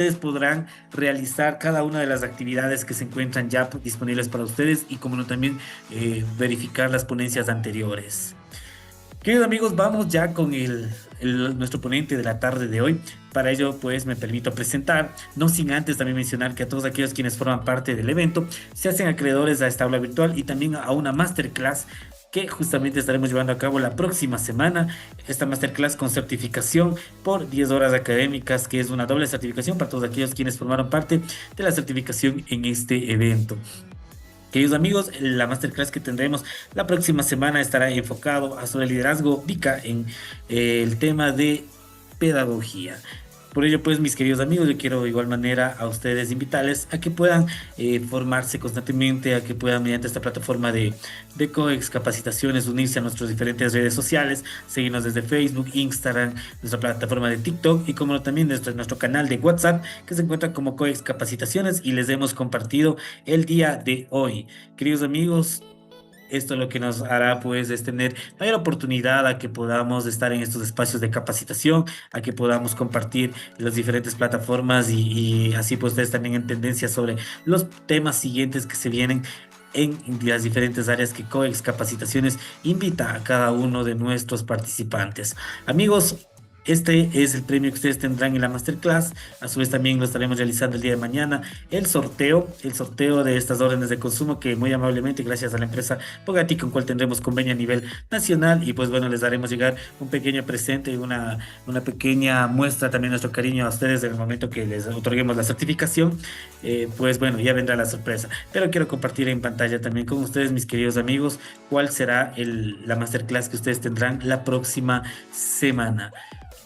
ustedes podrán realizar cada una de las actividades que se encuentran ya disponibles para ustedes y como no también verificar las ponencias anteriores. Queridos amigos, vamos ya con nuestro ponente de la tarde de hoy. Para ello, pues me permito presentar, no sin antes también mencionar que a todos aquellos quienes forman parte del evento se hacen acreedores a esta aula virtual y también a una masterclass que justamente estaremos llevando a cabo la próxima semana. Esta masterclass con certificación por 10 horas académicas, que es una doble certificación para todos aquellos quienes formaron parte de la certificación en este evento. Queridos amigos, la masterclass que tendremos la próxima semana estará enfocado a sobre el liderazgo VICA en el tema de pedagogía. Por ello, pues, mis queridos amigos, yo quiero de igual manera a ustedes invitarles a que puedan formarse constantemente, a que puedan mediante esta plataforma de COEX Capacitaciones unirse a nuestras diferentes redes sociales, seguirnos desde Facebook, Instagram, nuestra plataforma de TikTok y como no, también nuestro canal de WhatsApp que se encuentra como COEX Capacitaciones y les hemos compartido el día de hoy. Queridos amigos, esto lo que nos hará pues es tener mayor oportunidad a que podamos estar en estos espacios de capacitación, a que podamos compartir las diferentes plataformas y así pues ustedes también en tendencia sobre los temas siguientes que se vienen en las diferentes áreas que COEX Capacitaciones invita a cada uno de nuestros participantes. Amigos, este es el premio que ustedes tendrán en la masterclass. A su vez también lo estaremos realizando el día de mañana. El sorteo de estas órdenes de consumo que muy amablemente, gracias a la empresa Pogati, con cual tendremos convenio a nivel nacional. Y pues bueno, les daremos llegar un pequeño presente, una pequeña muestra también de nuestro cariño a ustedes en el momento que les otorguemos la certificación. Pues bueno, ya vendrá la sorpresa. Pero quiero compartir en pantalla también con ustedes, mis queridos amigos, cuál será la masterclass que ustedes tendrán la próxima semana.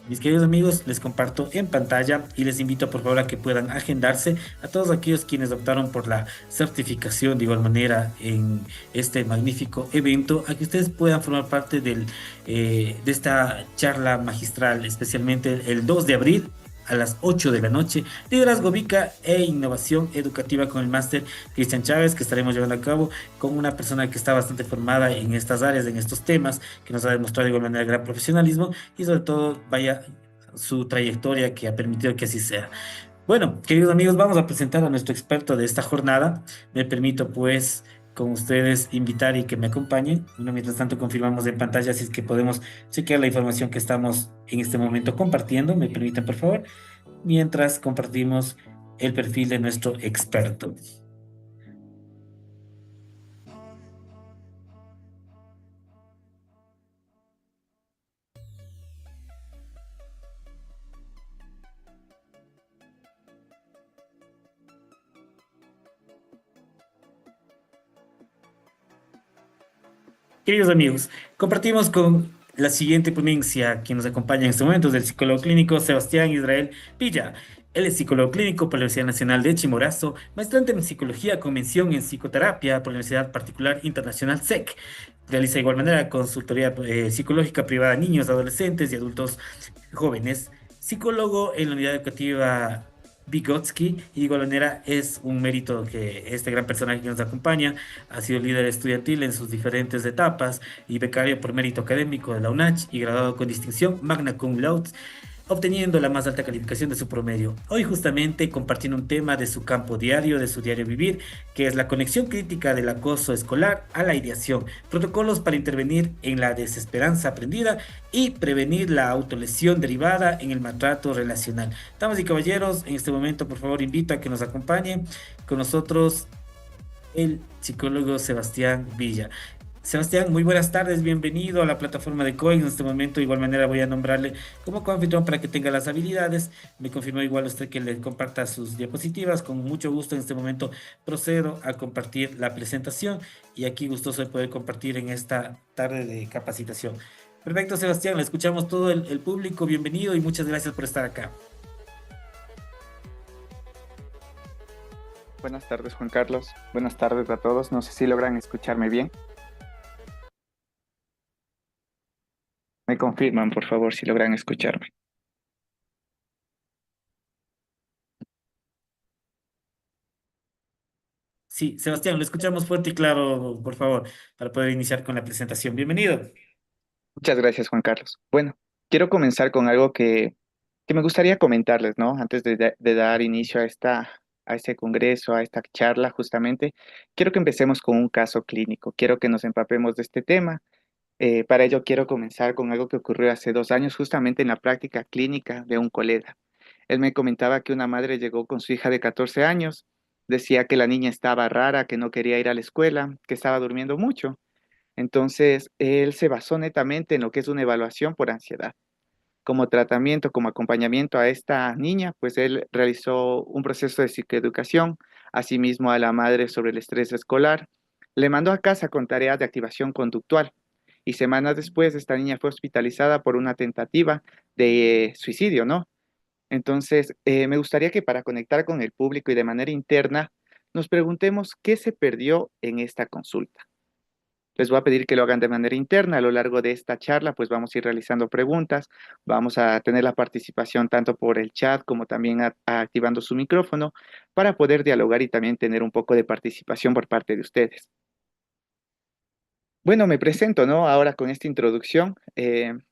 Mis queridos amigos, les comparto en pantalla y les invito por favor a que puedan agendarse a todos aquellos quienes optaron por la certificación de igual manera en este magnífico evento, a que ustedes puedan formar parte de esta charla magistral, especialmente el 2 de abril a las 8 de la noche, Liderazgo Vica e Innovación Educativa con el máster Cristian Chávez, que estaremos llevando a cabo con una persona que está bastante formada en estas áreas, en estos temas, que nos ha demostrado de igual manera gran profesionalismo y sobre todo, vaya, su trayectoria que ha permitido que así sea. Bueno, queridos amigos, vamos a presentar a nuestro experto de esta jornada. Me permito, pues, con ustedes invitar y que me acompañen. Bueno, mientras tanto, confirmamos en pantalla si es que podemos chequear la información que estamos en este momento compartiendo. Me permiten, por favor, mientras compartimos el perfil de nuestro experto. Queridos amigos, compartimos con la siguiente ponencia quien nos acompaña en este momento es el psicólogo clínico Sebastián Israel Villa. Él es psicólogo clínico por la Universidad Nacional de Chimborazo, maestrante en psicología con mención en psicoterapia por la Universidad Particular Internacional SEC. Realiza de igual manera consultoría psicológica privada a niños, adolescentes y adultos jóvenes. Psicólogo en la unidad educativa Vygotsky, y de igual manera es un mérito que este gran personaje que nos acompaña ha sido líder estudiantil en sus diferentes etapas y becario por mérito académico de la UNACH y graduado con distinción magna cum laude, obteniendo la más alta calificación de su promedio. Hoy justamente compartiendo un tema de su campo diario, de su diario vivir, que es la conexión crítica del acoso escolar a la ideación, protocolos para intervenir en la desesperanza aprendida y prevenir la autolesión derivada en el maltrato relacional. Damas y caballeros, en este momento por favor invito a que nos acompañen con nosotros el psicólogo Sebastián Villa. Sebastián, muy buenas tardes, bienvenido a la plataforma de COIN. En este momento, de igual manera, voy a nombrarle como coanfitrión para que tenga las habilidades. Me confirmó igual usted que le comparta sus diapositivas. Con mucho gusto, en este momento procedo a compartir la presentación y aquí gustoso de poder compartir en esta tarde de capacitación. Perfecto, Sebastián, le escuchamos todo el público. Bienvenido y muchas gracias por estar acá. Buenas tardes, Juan Carlos. Buenas tardes a todos. No sé si logran escucharme bien. Me confirman, por favor, si logran escucharme. Sí, Sebastián, lo escuchamos fuerte y claro, por favor, para poder iniciar con la presentación. Bienvenido. Muchas gracias, Juan Carlos. Bueno, quiero comenzar con algo que que me gustaría comentarles, ¿no? Antes de dar inicio a este congreso, a esta charla, justamente, quiero que empecemos con un caso clínico. Quiero que nos empapemos de este tema. Para ello quiero comenzar con algo que ocurrió hace 2 años, justamente en la práctica clínica de un colega. Él me comentaba que una madre llegó con su hija de 14 años, decía que la niña estaba rara, que no quería ir a la escuela, que estaba durmiendo mucho. Entonces, él se basó netamente en lo que es una evaluación por ansiedad. Como tratamiento, como acompañamiento a esta niña, pues él realizó un proceso de psicoeducación, asimismo a la madre sobre el estrés escolar. Le mandó a casa con tareas de activación conductual y semanas después esta niña fue hospitalizada por una tentativa de suicidio, ¿no? Entonces, me gustaría que para conectar con el público y de manera interna, nos preguntemos qué se perdió en esta consulta. Les voy a pedir que lo hagan de manera interna. A lo largo de esta charla, pues vamos a ir realizando preguntas. Vamos a tener la participación tanto por el chat como también activando su micrófono para poder dialogar y también tener un poco de participación por parte de ustedes. Bueno, me presento, ¿no? Ahora con esta introducción. En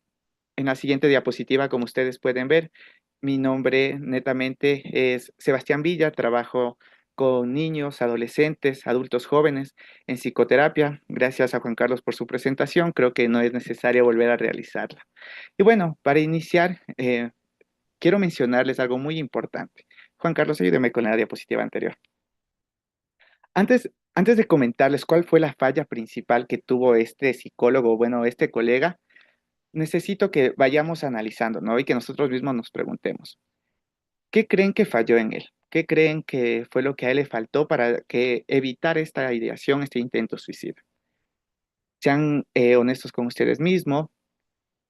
la siguiente diapositiva, como ustedes pueden ver, mi nombre netamente es Sebastián Villa, trabajo con niños, adolescentes, adultos jóvenes en psicoterapia. Gracias a Juan Carlos por su presentación, creo que no es necesario volver a realizarla. Y bueno, para iniciar, quiero mencionarles algo muy importante. Juan Carlos, ayúdeme con la diapositiva anterior. Antes de comentarles cuál fue la falla principal que tuvo este psicólogo, bueno, este colega, necesito que vayamos analizando, ¿no? Y que nosotros mismos nos preguntemos, ¿qué creen que falló en él? ¿Qué creen que fue lo que a él le faltó para que evitar esta ideación, este intento suicida? Sean honestos con ustedes mismos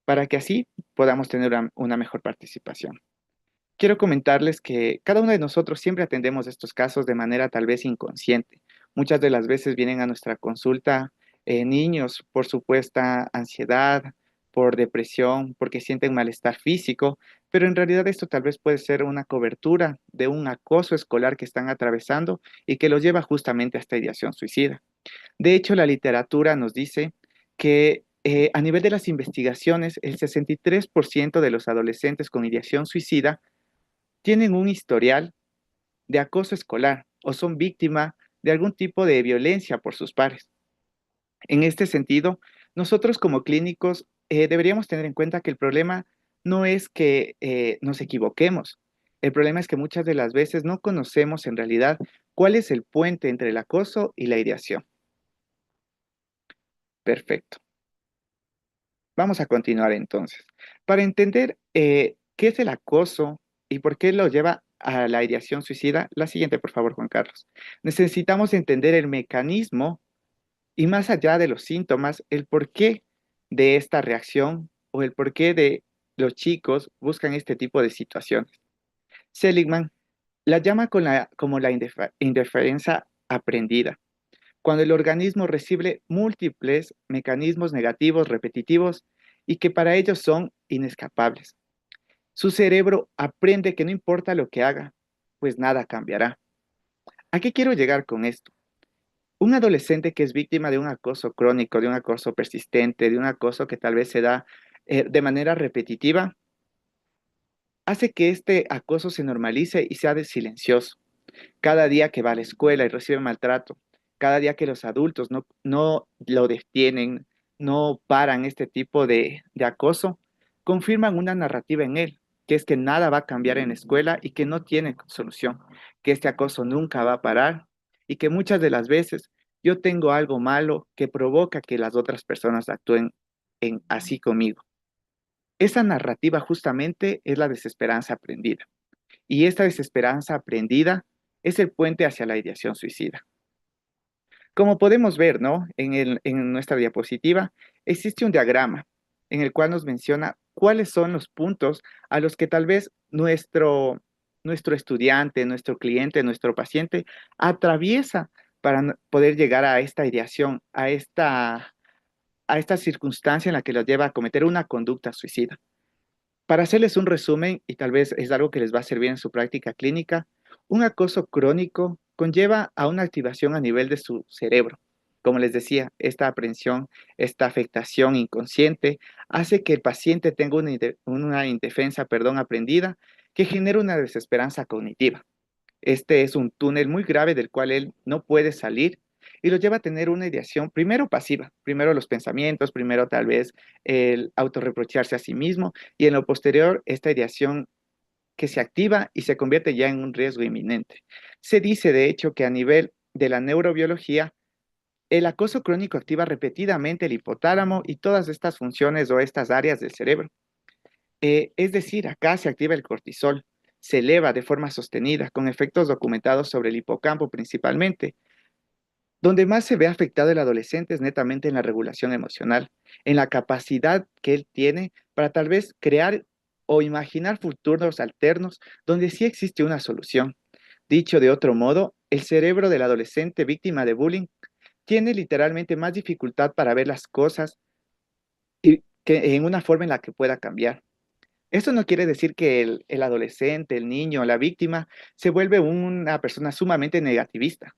para que así podamos tener una mejor participación. Quiero comentarles que cada uno de nosotros siempre atendemos estos casos de manera tal vez inconsciente. Muchas de las veces vienen a nuestra consulta niños por supuesta ansiedad, por depresión, porque sienten malestar físico, pero en realidad esto tal vez puede ser una cobertura de un acoso escolar que están atravesando y que los lleva justamente a esta ideación suicida. De hecho, la literatura nos dice que a nivel de las investigaciones, el 63% de los adolescentes con ideación suicida tienen un historial de acoso escolar o son víctima de algún tipo de violencia por sus pares. En este sentido, nosotros como clínicos deberíamos tener en cuenta que el problema no es que nos equivoquemos. El problema es que muchas de las veces no conocemos en realidad cuál es el puente entre el acoso y la ideación. Perfecto. Vamos a continuar entonces. Para entender qué es el acoso y por qué lo lleva a la ideación suicida, la siguiente, por favor, Juan Carlos. Necesitamos entender el mecanismo y más allá de los síntomas, el porqué de esta reacción o el porqué de los chicos buscan este tipo de situaciones. Seligman la llama como la indiferencia aprendida, cuando el organismo recibe múltiples mecanismos negativos repetitivos y que para ellos son inescapables. Su cerebro aprende que no importa lo que haga, pues nada cambiará. ¿A qué quiero llegar con esto? Un adolescente que es víctima de un acoso crónico, de un acoso persistente, de un acoso que tal vez se da de manera repetitiva, hace que este acoso se normalice y sea de silencioso. Cada día que va a la escuela y recibe maltrato, cada día que los adultos no lo detienen, no paran este tipo de acoso, confirman una narrativa en él, que es que nada va a cambiar en la escuela y que no tiene solución, que este acoso nunca va a parar y que muchas de las veces yo tengo algo malo que provoca que las otras personas actúen así conmigo. Esa narrativa justamente es la desesperanza aprendida. Y esta desesperanza aprendida es el puente hacia la ideación suicida. Como podemos ver, ¿no? En nuestra diapositiva existe un diagrama en el cual nos menciona cuáles son los puntos a los que tal vez nuestro estudiante, nuestro cliente, nuestro paciente atraviesa para poder llegar a esta ideación, a esta circunstancia en la que los lleva a cometer una conducta suicida. Para hacerles un resumen, y tal vez es algo que les va a servir en su práctica clínica, un acoso crónico conlleva a una activación a nivel de su cerebro. Como les decía, esta aprensión, esta afectación inconsciente hace que el paciente tenga una indefensa, perdón, aprendida que genera una desesperanza cognitiva. Este es un túnel muy grave del cual él no puede salir y lo lleva a tener una ideación primero pasiva, primero los pensamientos, primero tal vez el autorreprocharse a sí mismo y en lo posterior esta ideación que se activa y se convierte ya en un riesgo inminente. Se dice de hecho que a nivel de la neurobiología, el acoso crónico activa repetidamente el hipotálamo y todas estas funciones o estas áreas del cerebro. Es decir, acá se activa el cortisol, se eleva de forma sostenida, con efectos documentados sobre el hipocampo principalmente. Donde más se ve afectado el adolescente es netamente en la regulación emocional, en la capacidad que él tiene para tal vez crear o imaginar futuros alternos donde sí existe una solución. Dicho de otro modo, el cerebro del adolescente víctima de bullying tiene literalmente más dificultad para ver las cosas y que en una forma en la que pueda cambiar. Esto no quiere decir que el adolescente, el niño, la víctima, se vuelve una persona sumamente negativista.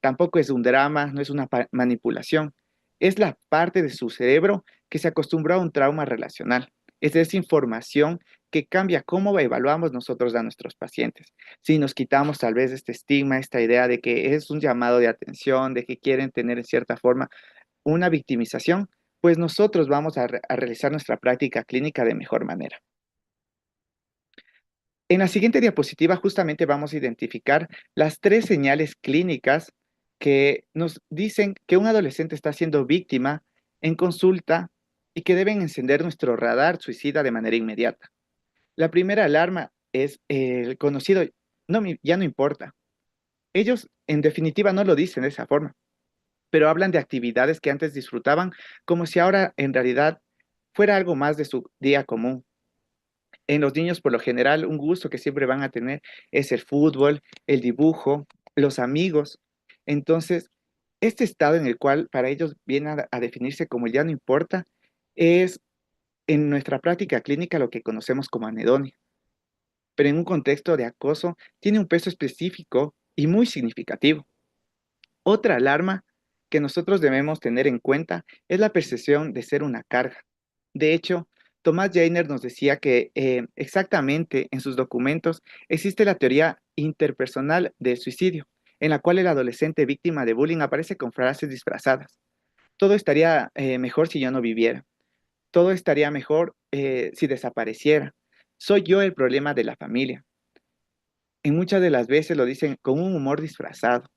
Tampoco es un drama, no es una manipulación. Es la parte de su cerebro que se acostumbró a un trauma relacional. Es esa información que cambia cómo evaluamos nosotros a nuestros pacientes. Si nos quitamos tal vez este estigma, esta idea de que es un llamado de atención, de que quieren tener en cierta forma una victimización, pues nosotros vamos a realizar nuestra práctica clínica de mejor manera. En la siguiente diapositiva justamente vamos a identificar las tres señales clínicas que nos dicen que un adolescente está siendo víctima en consulta y que deben encender nuestro radar suicida de manera inmediata. La primera alarma es el conocido, no, ya no importa. Ellos en definitiva no lo dicen de esa forma, pero hablan de actividades que antes disfrutaban como si ahora en realidad fuera algo más de su día común. En los niños, por lo general, un gusto que siempre van a tener es el fútbol, el dibujo, los amigos. Entonces, este estado en el cual para ellos viene a definirse como ya no importa, es en nuestra práctica clínica lo que conocemos como anedonia. Pero en un contexto de acoso tiene un peso específico y muy significativo. Otra alarma que nosotros debemos tener en cuenta es la percepción de ser una carga. De hecho, Thomas Jainer nos decía que exactamente en sus documentos existe la teoría interpersonal del suicidio, en la cual el adolescente víctima de bullying aparece con frases disfrazadas. Todo estaría mejor si yo no viviera. Todo estaría mejor si desapareciera. Soy yo el problema de la familia. En muchas de las veces lo dicen con un humor disfrazado.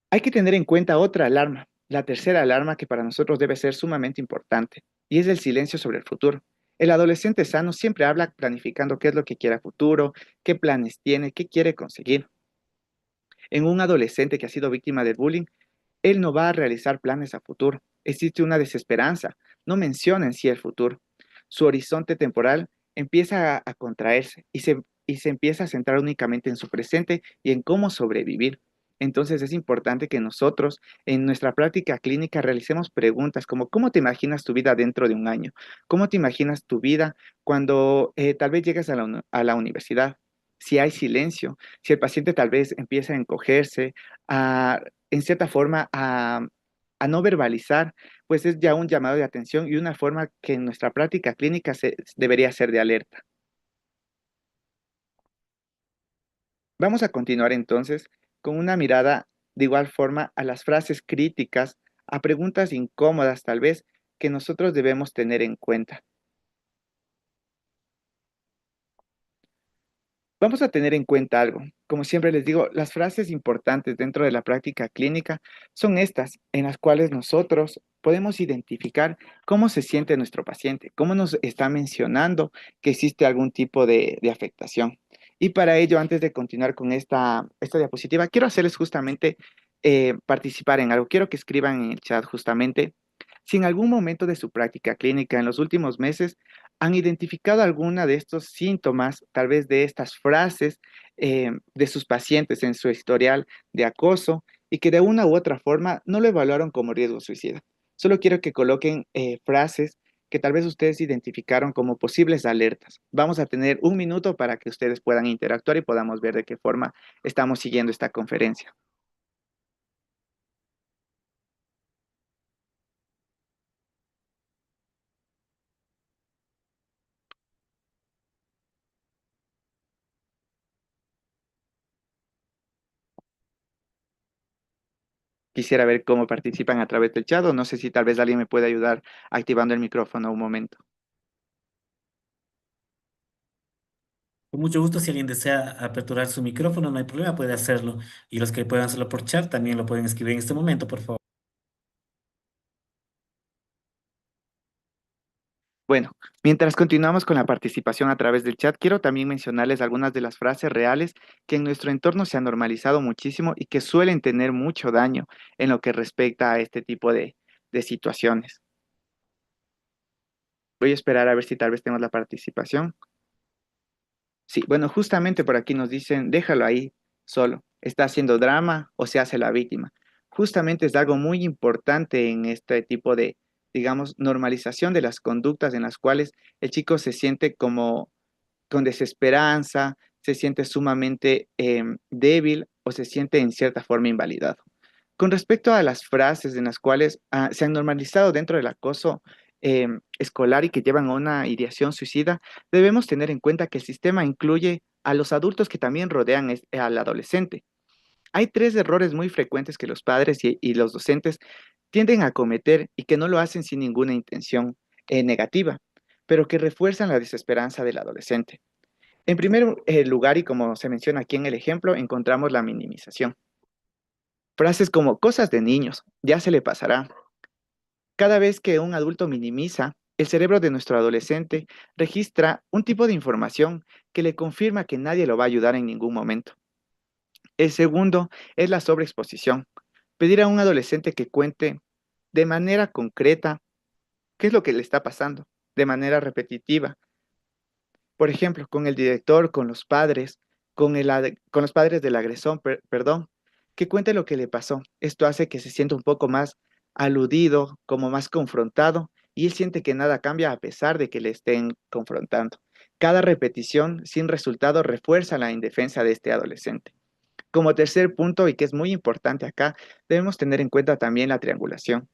Hay que tener en cuenta otra alarma, la tercera alarma que para nosotros debe ser sumamente importante, y es el silencio sobre el futuro. El adolescente sano siempre habla planificando qué es lo que quiere a futuro, qué planes tiene, qué quiere conseguir. En un adolescente que ha sido víctima de bullying, él no va a realizar planes a futuro. Existe una desesperanza, no menciona en sí el futuro. Su horizonte temporal empieza a contraerse y se empieza a centrar únicamente en su presente y en cómo sobrevivir. Entonces es importante que nosotros en nuestra práctica clínica realicemos preguntas como ¿cómo te imaginas tu vida dentro de un año? ¿Cómo te imaginas tu vida cuando tal vez llegues a a la universidad? Si hay silencio, si el paciente tal vez empieza a encogerse, en cierta forma a no verbalizar, pues es ya un llamado de atención y una forma que en nuestra práctica clínica debería ser de alerta. Vamos a continuar entonces con una mirada de igual forma a las frases críticas, a preguntas incómodas tal vez que nosotros debemos tener en cuenta. Vamos a tener en cuenta algo. Como siempre les digo, las frases importantes dentro de la práctica clínica son estas, en las cuales nosotros podemos identificar cómo se siente nuestro paciente, cómo nos está mencionando que existe algún tipo de afectación. Y para ello, antes de continuar con esta diapositiva, quiero hacerles justamente participar en algo. Quiero que escriban en el chat justamente si en algún momento de su práctica clínica en los últimos meses han identificado alguna de estos síntomas, tal vez de estas frases de sus pacientes en su historial de acoso y que de una u otra forma no lo evaluaron como riesgo suicida. Solo quiero que coloquen frases que tal vez ustedes identificaron como posibles alertas. Vamos a tener un minuto para que ustedes puedan interactuar y podamos ver de qué forma estamos siguiendo esta conferencia. Quisiera ver cómo participan a través del chat o no sé si tal vez alguien me puede ayudar activando el micrófono un momento. Con mucho gusto, si alguien desea aperturar su micrófono, no hay problema, puede hacerlo. Y los que puedan hacerlo por chat también lo pueden escribir en este momento, por favor. Bueno, mientras continuamos con la participación a través del chat, quiero también mencionarles algunas de las frases reales que en nuestro entorno se han normalizado muchísimo y que suelen tener mucho daño en lo que respecta a este tipo de situaciones. Voy a esperar a ver si tal vez tenemos la participación. Sí, bueno, justamente por aquí nos dicen, déjalo ahí solo, está haciendo drama o se hace la víctima. Justamente es algo muy importante en este tipo de, digamos, normalización de las conductas en las cuales el chico se siente como con desesperanza, se siente sumamente débil o se siente en cierta forma invalidado. Con respecto a las frases en las cuales se han normalizado dentro del acoso escolar y que llevan a una ideación suicida, debemos tener en cuenta que el sistema incluye a los adultos que también rodean al adolescente. Hay tres errores muy frecuentes que los padres y los docentes tienden a cometer y que no lo hacen sin ninguna intención negativa, pero que refuerzan la desesperanza del adolescente. En primer lugar, y como se menciona aquí en el ejemplo, encontramos la minimización. Frases como cosas de niños, ya se le pasará. Cada vez que un adulto minimiza, el cerebro de nuestro adolescente registra un tipo de información que le confirma que nadie lo va a ayudar en ningún momento. El segundo es la sobreexposición. Pedir a un adolescente que cuente de manera concreta qué es lo que le está pasando, de manera repetitiva. Por ejemplo, con el director, con los padres, con los padres del agresor, perdón, que cuente lo que le pasó. Esto hace que se sienta un poco más aludido, como más confrontado, y él siente que nada cambia a pesar de que le estén confrontando. Cada repetición sin resultado refuerza la indefensa de este adolescente. Como tercer punto, y que es muy importante acá, debemos tener en cuenta también la triangulación.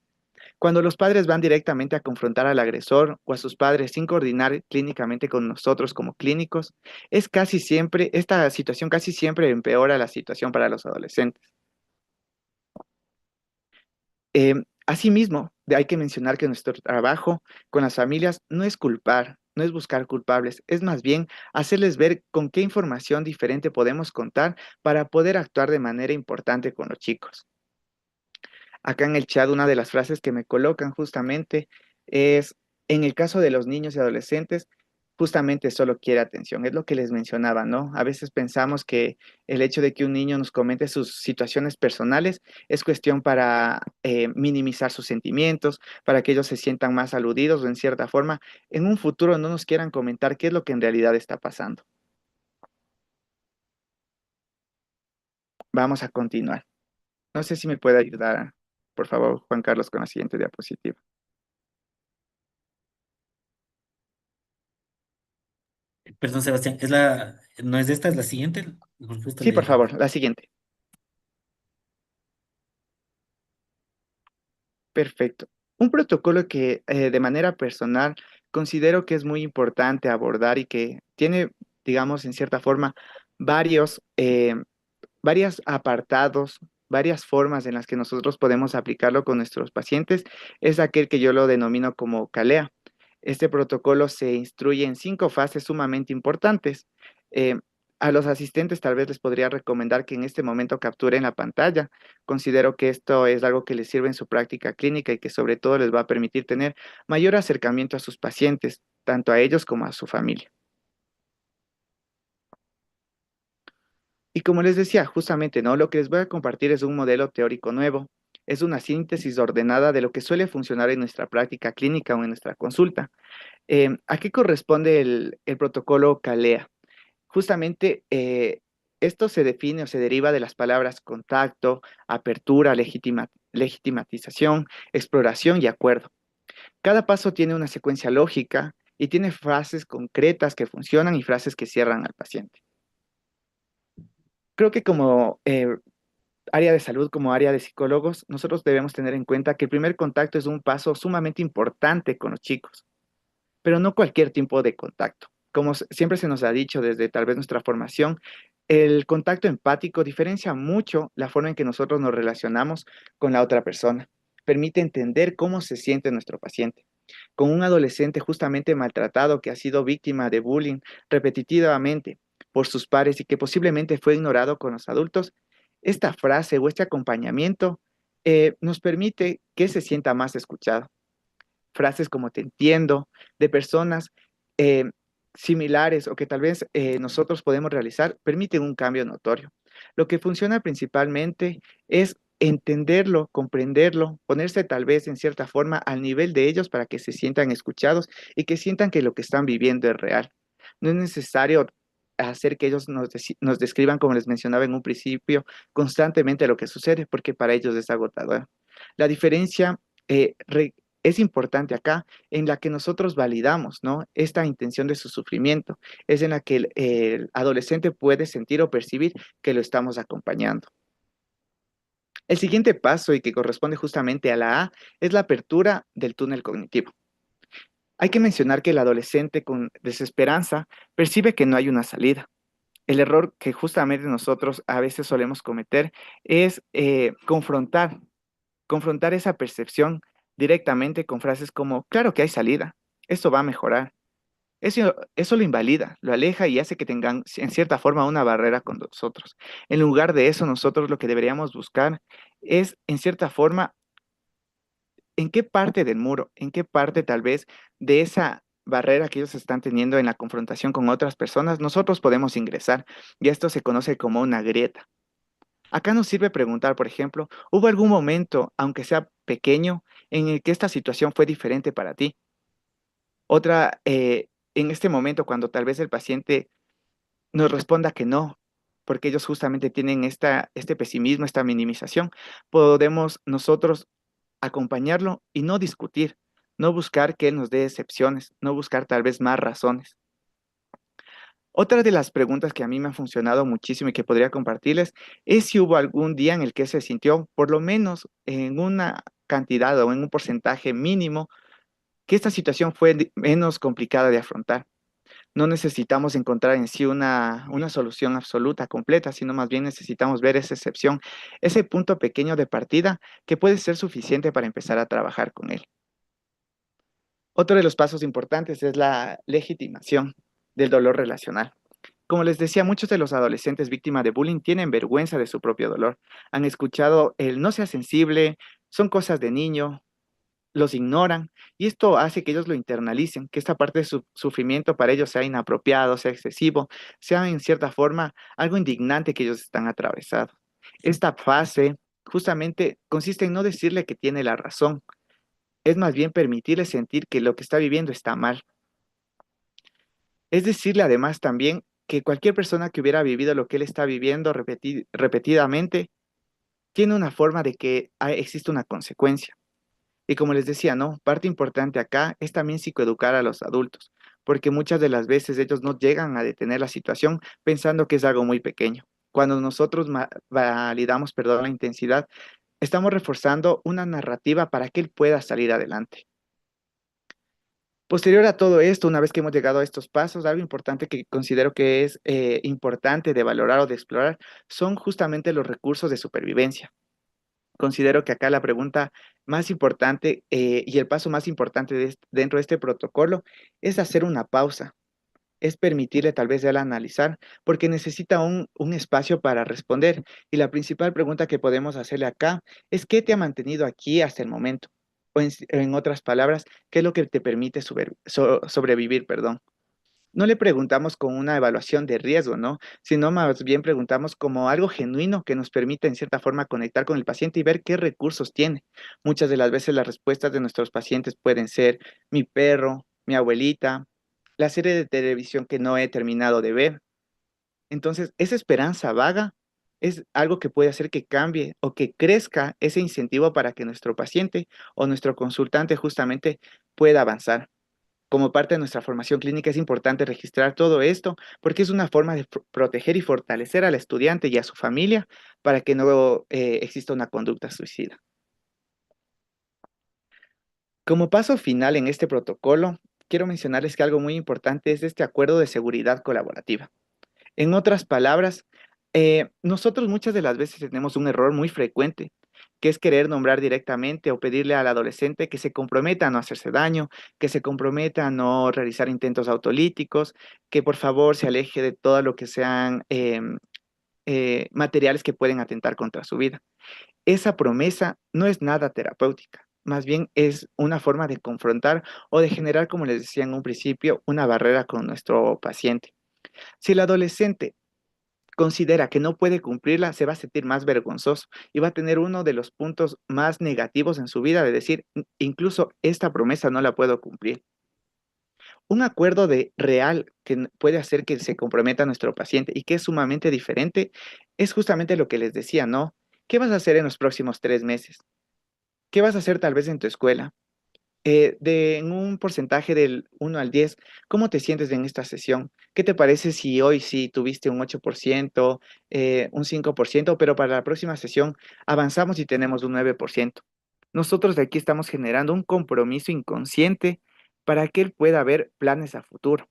Cuando los padres van directamente a confrontar al agresor o a sus padres sin coordinar clínicamente con nosotros como clínicos, esta situación casi siempre empeora la situación para los adolescentes. Asimismo, hay que mencionar que nuestro trabajo con las familias no es culpar, no es buscar culpables, es más bien hacerles ver con qué información diferente podemos contar para poder actuar de manera importante con los chicos. Acá en el chat una de las frases que me colocan justamente es, en el caso de los niños y adolescentes, justamente solo quiere atención. Es lo que les mencionaba, ¿no? A veces pensamos que el hecho de que un niño nos comente sus situaciones personales es cuestión para minimizar sus sentimientos, para que ellos se sientan más aludidos o en cierta forma en un futuro no nos quieran comentar qué es lo que en realidad está pasando. Vamos a continuar. No sé si me puede ayudar, por favor, Juan Carlos, con la siguiente diapositiva. Perdón, Sebastián, no es esta, es la siguiente. Porque justo Sí, por le. favor, la siguiente. Perfecto. Un protocolo que de manera personal considero que es muy importante abordar y que tiene, digamos, en cierta forma, varios, varios apartados, varias formas en las que nosotros podemos aplicarlo con nuestros pacientes, es aquel que yo lo denomino como CALEA. Este protocolo se instruye en 5 fases sumamente importantes. Eh, a los asistentes tal vez les podría recomendar que en este momento capturen la pantalla. Considero que esto es algo que les sirve en su práctica clínica y que sobre todo les va a permitir tener mayor acercamiento a sus pacientes, tanto a ellos como a su familia. Y como les decía, justamente, ¿no? Lo que les voy a compartir es un modelo teórico nuevo. Es una síntesis ordenada de lo que suele funcionar en nuestra práctica clínica o en nuestra consulta. ¿A qué corresponde el protocolo CALEA? Justamente esto se define o se deriva de las palabras contacto, apertura, legitimatización, exploración y acuerdo. Cada paso tiene una secuencia lógica y tiene frases concretas que funcionan y frases que cierran al paciente. Creo que como área de salud, como área de psicólogos, nosotros debemos tener en cuenta que el primer contacto es un paso sumamente importante con los chicos, pero no cualquier tipo de contacto. Como siempre se nos ha dicho desde tal vez nuestra formación, El contacto empático diferencia mucho la forma en que nosotros nos relacionamos con la otra persona. Permite entender cómo se siente nuestro paciente. Con un adolescente justamente maltratado que ha sido víctima de bullying repetitivamente por sus pares y que posiblemente fue ignorado con los adultos, esta frase o este acompañamiento nos permite que se sienta más escuchado. Frases como te entiendo, de personas eh, similares o que tal vez nosotros podemos realizar, permiten un cambio notorio. Lo que funciona principalmente es entenderlo, comprenderlo, ponerse tal vez en cierta forma al nivel de ellos para que se sientan escuchados y que sientan que lo que están viviendo es real. No es necesario hacer que ellos nos describan, como les mencionaba en un principio, constantemente lo que sucede, porque para ellos es agotador. La diferencia es importante acá, en la que nosotros validamos, ¿no? Esta intención de su sufrimiento, es en la que el adolescente puede sentir o percibir que lo estamos acompañando. El siguiente paso, y que corresponde justamente a la A, es la apertura del túnel cognitivo. Hay que mencionar que el adolescente con desesperanza percibe que no hay una salida. El error que justamente nosotros a veces solemos cometer es confrontar esa percepción directamente con frases como, claro que hay salida, esto va a mejorar. Eso lo invalida, lo aleja y hace que tengan en cierta forma una barrera con nosotros. En lugar de eso, nosotros lo que deberíamos buscar es, en cierta forma, en qué parte del muro, en qué parte tal vez de esa barrera que ellos están teniendo en la confrontación con otras personas, nosotros podemos ingresar. Y esto se conoce como una grieta. Acá nos sirve preguntar, por ejemplo, ¿hubo algún momento, aunque sea pequeño, en el que esta situación fue diferente para ti? Otra, en este momento, cuando tal vez el paciente nos responda que no, porque ellos justamente tienen este pesimismo, esta minimización, podemos nosotros acompañarlo y no discutir, no buscar que él nos dé excepciones, no buscar tal vez más razones. Otra de las preguntas que a mí me han funcionado muchísimo y que podría compartirles es si hubo algún día en el que se sintió, por lo menos en una cantidad o en un porcentaje mínimo, que esta situación fue menos complicada de afrontar. No necesitamos encontrar en sí una solución absoluta, completa, sino más bien necesitamos ver esa excepción, ese punto pequeño de partida que puede ser suficiente para empezar a trabajar con él. Otro de los pasos importantes es la legitimación del dolor relacional. Como les decía, muchos de los adolescentes víctimas de bullying tienen vergüenza de su propio dolor. Han escuchado el no sea sensible, son cosas de niño, los ignoran y esto hace que ellos lo internalicen, que esta parte de su sufrimiento para ellos sea inapropiado, sea excesivo, sea en cierta forma algo indignante que ellos están atravesados. Esta fase justamente consiste en no decirle que tiene la razón, es más bien permitirle sentir que lo que está viviendo está mal. Es decirle además también que cualquier persona que hubiera vivido lo que él está viviendo repetidamente tiene una forma de que existe una consecuencia. Y como les decía, ¿no? Parte importante acá es también psicoeducar a los adultos, porque muchas de las veces ellos no llegan a detener la situación pensando que es algo muy pequeño. Cuando nosotros validamos, perdón, la intensidad, estamos reforzando una narrativa para que él pueda salir adelante. Posterior a todo esto, una vez que hemos llegado a estos pasos, algo importante que considero que es importante de valorar o de explorar son justamente los recursos de supervivencia. Considero que acá la pregunta más importante y el paso más importante dentro de este protocolo es hacer una pausa, es permitirle tal vez a él analizar, porque necesita un espacio para responder. Y la principal pregunta que podemos hacerle acá es ¿qué te ha mantenido aquí hasta el momento? O en otras palabras, ¿qué es lo que te permite sobrevivir, perdón? No le preguntamos con una evaluación de riesgo, ¿no? Sino más bien preguntamos como algo genuino que nos permita en cierta forma conectar con el paciente y ver qué recursos tiene. Muchas de las veces las respuestas de nuestros pacientes pueden ser mi perro, mi abuelita, la serie de televisión que no he terminado de ver. Entonces, esa esperanza vaga es algo que puede hacer que cambie o que crezca ese incentivo para que nuestro paciente o nuestro consultante justamente pueda avanzar. Como parte de nuestra formación clínica es importante registrar todo esto porque es una forma de proteger y fortalecer al estudiante y a su familia para que no exista una conducta suicida. Como paso final en este protocolo, quiero mencionarles que algo muy importante es este acuerdo de seguridad colaborativa. En otras palabras, Nosotros muchas de las veces tenemos un error muy frecuente, que es querer nombrar directamente o pedirle al adolescente que se comprometa a no hacerse daño, que se comprometa a no realizar intentos autolíticos, que por favor se aleje de todo lo que sean materiales que pueden atentar contra su vida. Esa promesa no es nada terapéutica, más bien es una forma de confrontar o de generar, como les decía en un principio, una barrera con nuestro paciente. Si el adolescente considera que no puede cumplirla, se va a sentir más vergonzoso y va a tener uno de los puntos más negativos en su vida de decir, incluso esta promesa no la puedo cumplir". Un acuerdo de real que puede hacer que se comprometa nuestro paciente y que es sumamente diferente es justamente lo que les decía, ¿no? ¿Qué vas a hacer en los próximos 3 meses? ¿Qué vas a hacer tal vez en tu escuela? En un porcentaje del 1 al 10, ¿cómo te sientes en esta sesión? ¿Qué te parece si hoy sí tuviste un 8%, un 5%, pero para la próxima sesión avanzamos y tenemos un 9%? Nosotros de aquí estamos generando un compromiso inconsciente para que él pueda ver planes a futuro.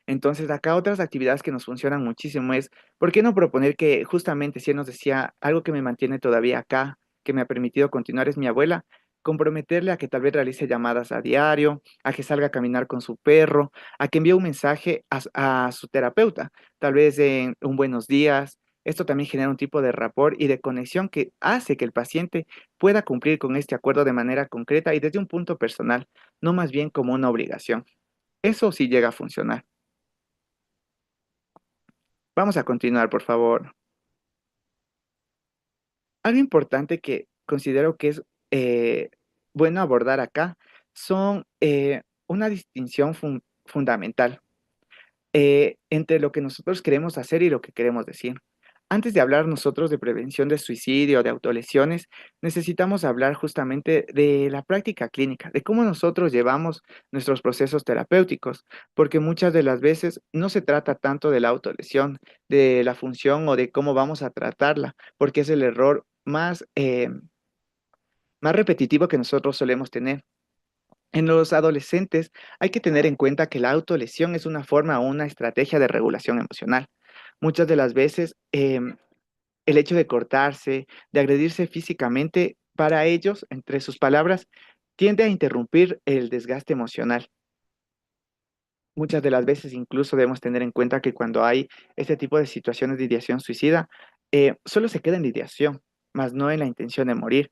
Entonces, acá otras actividades que nos funcionan muchísimo es, ¿por qué no proponer que justamente si él nos decía algo que me mantiene todavía acá, que me ha permitido continuar es mi abuela, comprometerle a que tal vez realice llamadas a diario, a que salga a caminar con su perro, a que envíe un mensaje a su terapeuta, tal vez en un buenos días. Esto también genera un tipo de rapport y de conexión que hace que el paciente pueda cumplir con este acuerdo de manera concreta y desde un punto personal, no más bien como una obligación. Eso sí llega a funcionar. Vamos a continuar, por favor. Algo importante que considero que es bueno abordar acá son una distinción fundamental entre lo que nosotros queremos hacer y lo que queremos decir. Antes de hablar nosotros de prevención de suicidio, de autolesiones, necesitamos hablar justamente de la práctica clínica, de cómo nosotros llevamos nuestros procesos terapéuticos, porque muchas de las veces no se trata tanto de la autolesión, de la función o de cómo vamos a tratarla, porque es el error más repetitivo que nosotros solemos tener. En los adolescentes hay que tener en cuenta que la autolesión es una forma o una estrategia de regulación emocional. Muchas de las veces el hecho de cortarse, de agredirse físicamente, para ellos, entre sus palabras, tiende a interrumpir el desgaste emocional. Muchas de las veces incluso debemos tener en cuenta que cuando hay este tipo de situaciones de ideación suicida, solo se queda en la ideación, más no en la intención de morir.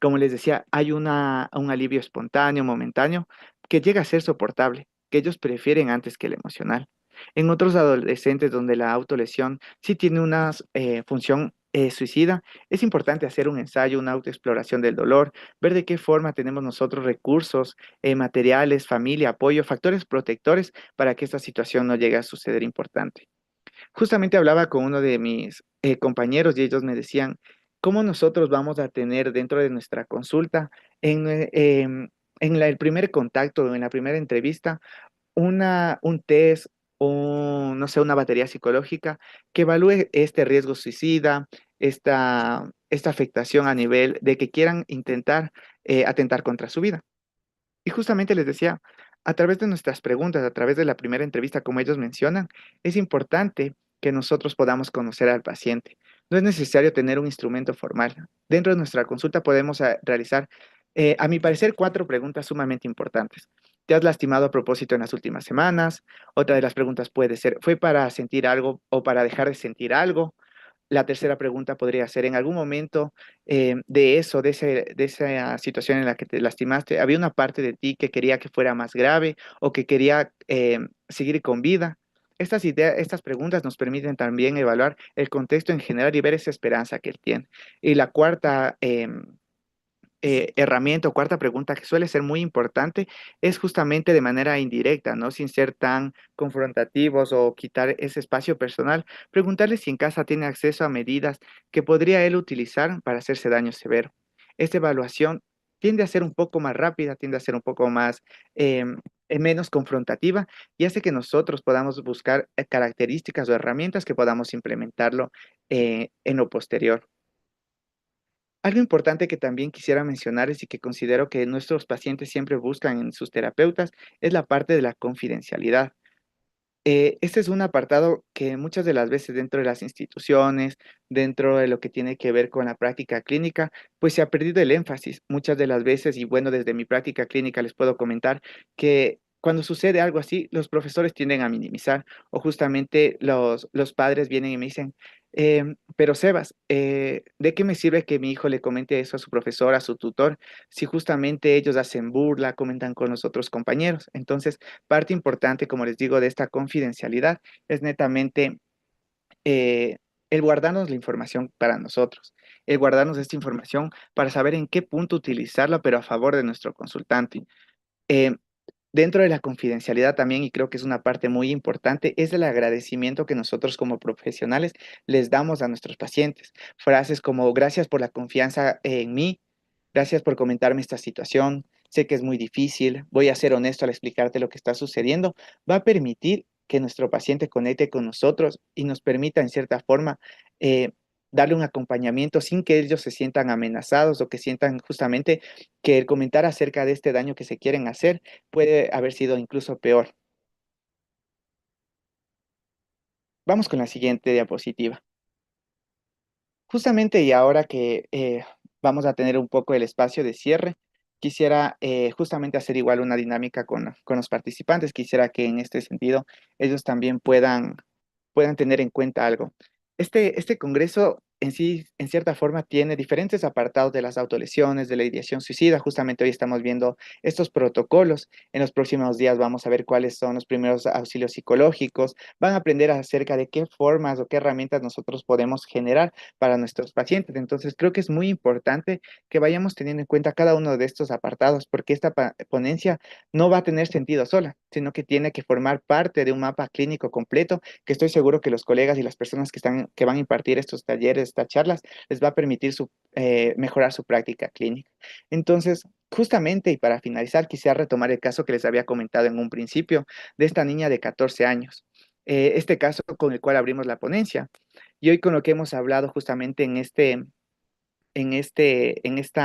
Como les decía, hay un alivio espontáneo, momentáneo, que llega a ser soportable, que ellos prefieren antes que el emocional. En otros adolescentes donde la autolesión sí tiene una función suicida, es importante hacer un ensayo, una autoexploración del dolor, ver de qué forma tenemos nosotros recursos, materiales, familia, apoyo, factores protectores para que esta situación no llegue a suceder importante. Justamente hablaba con uno de mis compañeros y ellos me decían, ¿cómo nosotros vamos a tener dentro de nuestra consulta, el primer contacto, en la primera entrevista, un test, no sé, una batería psicológica que evalúe este riesgo suicida, esta afectación a nivel de que quieran intentar atentar contra su vida? Y justamente les decía, a través de nuestras preguntas, a través de la primera entrevista, como ellos mencionan, es importante que nosotros podamos conocer al paciente. No es necesario tener un instrumento formal. Dentro de nuestra consulta podemos realizar, a mi parecer, 4 preguntas sumamente importantes. ¿Te has lastimado a propósito en las últimas semanas? Otra de las preguntas puede ser, ¿fue para sentir algo o para dejar de sentir algo? La tercera pregunta podría ser, en algún momento de eso, de esa situación en la que te lastimaste, ¿había una parte de ti que quería que fuera más grave o que quería seguir con vida? Estas ideas, estas preguntas nos permiten también evaluar el contexto en general y ver esa esperanza que él tiene. Y la cuarta herramienta o cuarta pregunta que suele ser muy importante es justamente de manera indirecta, ¿no? Sin ser tan confrontativos o quitar ese espacio personal, preguntarle si en casa tiene acceso a medidas que podría él utilizar para hacerse daño severo. Esta evaluación tiende a ser un poco más rápida, tiende a ser un poco más menos confrontativa y hace que nosotros podamos buscar características o herramientas que podamos implementarlo en lo posterior. Algo importante que también quisiera mencionar es y que considero que nuestros pacientes siempre buscan en sus terapeutas es la parte de la confidencialidad. Este es un apartado que muchas de las veces dentro de las instituciones, dentro de lo que tiene que ver con la práctica clínica, pues se ha perdido el énfasis muchas de las veces y bueno, desde mi práctica clínica les puedo comentar que cuando sucede algo así, los profesores tienden a minimizar o justamente los padres vienen y me dicen, pero Sebas, ¿de qué me sirve que mi hijo le comente eso a su profesor, a su tutor, si justamente ellos hacen burla, comentan con los otros compañeros? Entonces, parte importante, como les digo, de esta confidencialidad es netamente eh, el guardarnos la información para nosotros, el guardarnos esta información para saber en qué punto utilizarla, pero a favor de nuestro consultante. Eh, Dentro de la confidencialidad también, y creo que es una parte muy importante, es el agradecimiento que nosotros como profesionales les damos a nuestros pacientes. Frases como gracias por la confianza en mí, gracias por comentarme esta situación, sé que es muy difícil, voy a ser honesto al explicarte lo que está sucediendo, va a permitir que nuestro paciente conecte con nosotros y nos permita en cierta forma eh, darle un acompañamiento sin que ellos se sientan amenazados o que sientan justamente que el comentar acerca de este daño que se quieren hacer puede haber sido incluso peor. Vamos con la siguiente diapositiva. Justamente y ahora que vamos a tener un poco el espacio de cierre, quisiera justamente hacer igual una dinámica con los participantes. Quisiera que en este sentido ellos también puedan tener en cuenta algo. Este congreso en sí, en cierta forma, tiene diferentes apartados de las autolesiones, de la ideación suicida. Justamente hoy estamos viendo estos protocolos. En los próximos días vamos a ver cuáles son los primeros auxilios psicológicos. Van a aprender acerca de qué formas o qué herramientas nosotros podemos generar para nuestros pacientes. Entonces, creo que es muy importante que vayamos teniendo en cuenta cada uno de estos apartados, porque esta ponencia no va a tener sentido sola, sino que tiene que formar parte de un mapa clínico completo que estoy seguro que los colegas y las personas que van a impartir estos talleres, estas charlas, les va a permitir mejorar su práctica clínica. Entonces, justamente y para finalizar, quisiera retomar el caso que les había comentado en un principio de esta niña de 14 años. Este caso con el cual abrimos la ponencia. Y hoy con lo que hemos hablado justamente en esta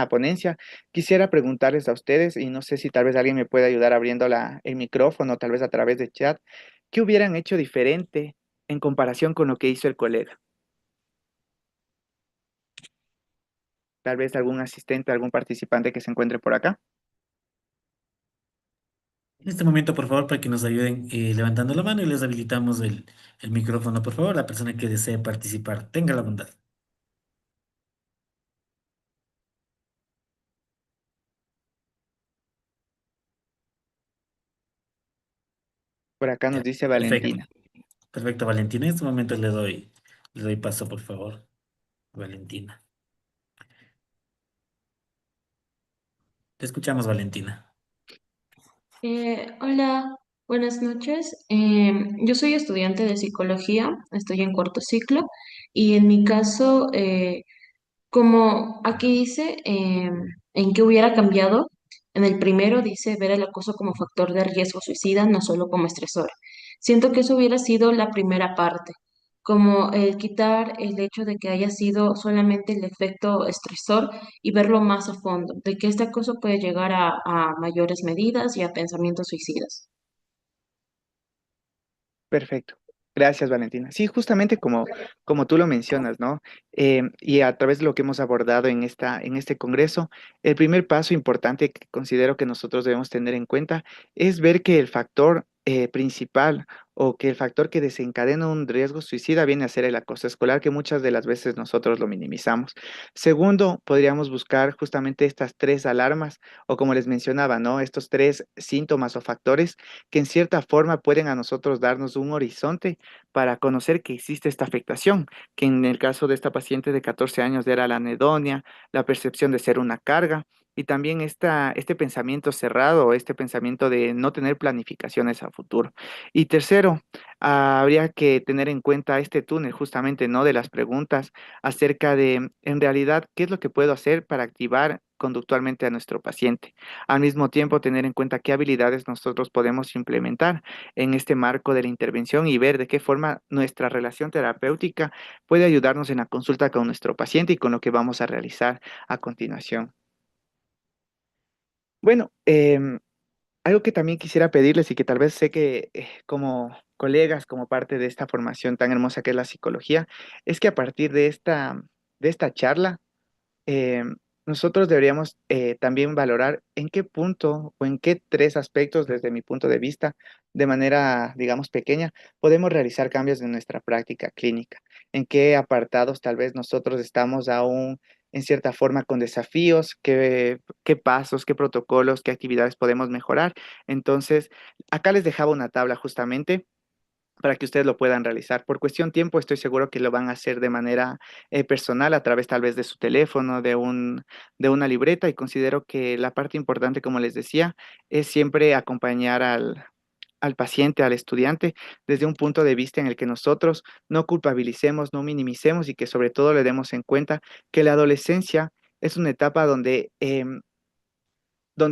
ponencia, quisiera preguntarles a ustedes, y no sé si tal vez alguien me puede ayudar abriendo el micrófono, tal vez a través de chat, ¿qué hubieran hecho diferente en comparación con lo que hizo el colega? Tal vez algún asistente, algún participante que se encuentre por acá. En este momento, por favor, para que nos ayuden levantando la mano y les habilitamos el micrófono, por favor, la persona que desee participar. Tenga la bondad. Por acá nos Ya, dice perfecto. Valentina. Perfecto, Valentina. En este momento le doy paso, por favor, Valentina. Te escuchamos, Valentina. Hola, buenas noches. Yo soy estudiante de psicología, estoy en cuarto ciclo y en mi caso, como aquí dice, en qué hubiera cambiado, en el primero dice ver el acoso como factor de riesgo suicida, no solo como estresor. Siento que eso hubiera sido la primera parte, como el quitar el hecho de que haya sido solamente el efecto estresor y verlo más a fondo, de que este acoso puede llegar a mayores medidas y a pensamientos suicidas. Perfecto. Gracias, Valentina. Sí, justamente como tú lo mencionas, ¿no? Y a través de lo que hemos abordado en este congreso, el primer paso importante que considero que nosotros debemos tener en cuenta es ver que el factor principal o que el factor que desencadena un riesgo suicida viene a ser el acoso escolar, que muchas de las veces nosotros lo minimizamos. Segundo, podríamos buscar justamente estas tres alarmas o como les mencionaba, ¿no? Estos tres síntomas o factores que en cierta forma pueden a nosotros darnos un horizonte para conocer que existe esta afectación, que en el caso de esta paciente de 14 años era la anedonia, la percepción de ser una carga y también este pensamiento cerrado, este pensamiento de no tener planificaciones a futuro. Y tercero, habría que tener en cuenta este túnel justamente, ¿no? De las preguntas acerca de, en realidad, ¿qué es lo que puedo hacer para activar conductualmente a nuestro paciente? Al mismo tiempo, tener en cuenta qué habilidades nosotros podemos implementar en este marco de la intervención y ver de qué forma nuestra relación terapéutica puede ayudarnos en la consulta con nuestro paciente y con lo que vamos a realizar a continuación. Bueno, Algo que también quisiera pedirles y que tal vez sé que como colegas, como parte de esta formación tan hermosa que es la psicología, es que a partir de esta charla, eh, nosotros deberíamos también valorar en qué punto o en qué tres aspectos, desde mi punto de vista, de manera, digamos, pequeña, podemos realizar cambios en nuestra práctica clínica. En qué apartados tal vez nosotros estamos aún, en cierta forma, con desafíos, qué pasos, qué protocolos, qué actividades podemos mejorar. Entonces, acá les dejaba una tabla justamente para que ustedes lo puedan realizar. Por cuestión tiempo, estoy seguro que lo van a hacer de manera personal, a través tal vez de su teléfono, de una libreta, y considero que la parte importante, como les decía, es siempre acompañar al paciente, al estudiante, desde un punto de vista en el que nosotros no culpabilicemos, no minimicemos y que sobre todo le demos en cuenta que la adolescencia es una etapa donde